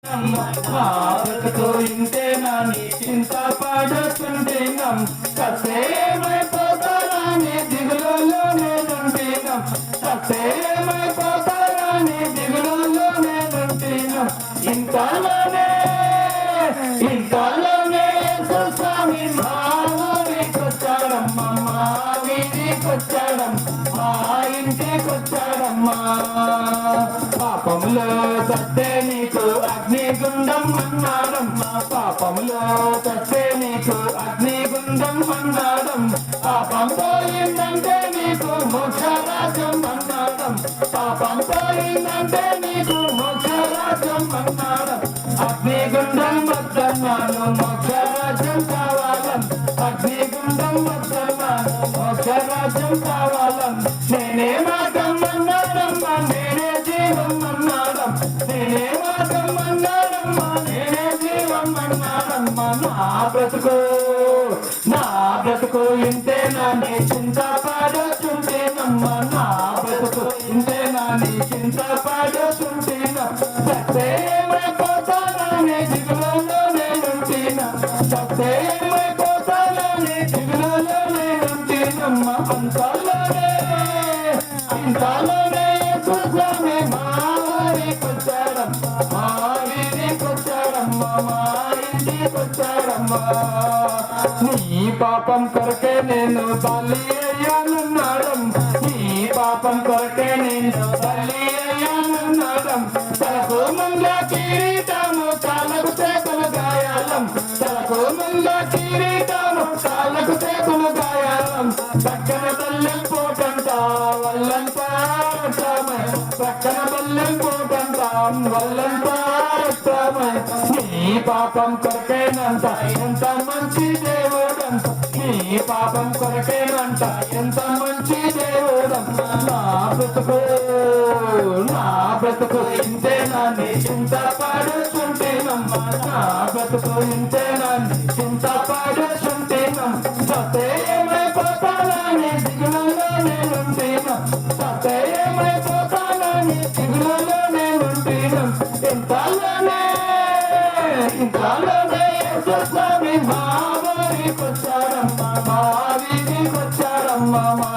మా బ్రతుకు ఇంతేనా నీ చింత పడుతుంటేనం కసేమైపోతానని దిగులలో నేనుంటేనం కసేమైపోతానని దిగులలో నేనుంటేనం ఇంతలోనే స్వామి మా ఊరికొచ్చాడమ్మా మా వీధికొచ్చాడమ్మా మా ఇంటికొచ్చాడమ్మా పాపంలో సత్తే నీకు అగ్నిగుండం అన్నాడమ్మా పాపంలో సత్తే నీకు అగ్నిగుండం అన్నాడం పాపం పోయిందంటే నీకు మోక్షరాజ్యం అన్నాడం పాపం పోయిందంటే నీకు మోక్షరాజ్యం అన్నాడం అగ్నిగుండం వద్దన్నాను మోక్షరాజ్యం కావాలం అగ్నిగుండం వద్దన్నాను మోక్షరాజ్యం కావాలం నేనే మార్గం అన్నాడమ్మా నేనే జీవం అన్నాడం నేనే మార్గం అన్నాడమ్మా నేనే జీవం అన్నాడమ్మా నా బ్రతుకు ఇంతేనా నీ చింత పాడుతుంటేనమ్మా నా బ్రతుకు ఇంతేనా నీ చింత పాడుతుంటేనా సత్యమైపోతానని దిగులలో నేనుంటేనా సత్యమైపోతానని దిగులలో నేనుంటేనమ్మా ఇంతలోనే స్వామి మా ఊరికొచ్చాడమ్మా మా వీధికొచ్చాడమ్మా మా ఇంటికొచ్చాడమ్మా నీ పాపం కొరకే నేను బలి అయ్యానన్నాడం నీ పాపం కొరకే నేను బలి అయ్యానన్నాడం తలకు ముంద కిరీటము కాళ్ళకు చేతులు గాయాలం తలకు ముంద కిరీటము కాళ్ళకు చేతులు గాయాలం పక్కన బల్లెం పోటంట వల్లంతా పక్కన బల్లెం పోటంట వల్లంతా నీ పాపం కొరకేనంట ఎంత మంచి దేవుడంట నీ పాపం కొరకేనంట ఎంత మంచి దేవుడంట నా బ్రతుకు ఇంతేనా నీ చింత పాడుతుంటేనమ్మా నా బ్రతుకు ఇంతేనా నీ చింత పాడుతుంటేనం సత్యమైపోతానని దిగులలో నేనుంటేనా సత్యమైపోతానని దిగులలో నేనుంటేనం ఇంతలోనే స్వామి మా ఊరికొచ్చాడమ్మా మా వీధికొచ్చాడమ్మా మా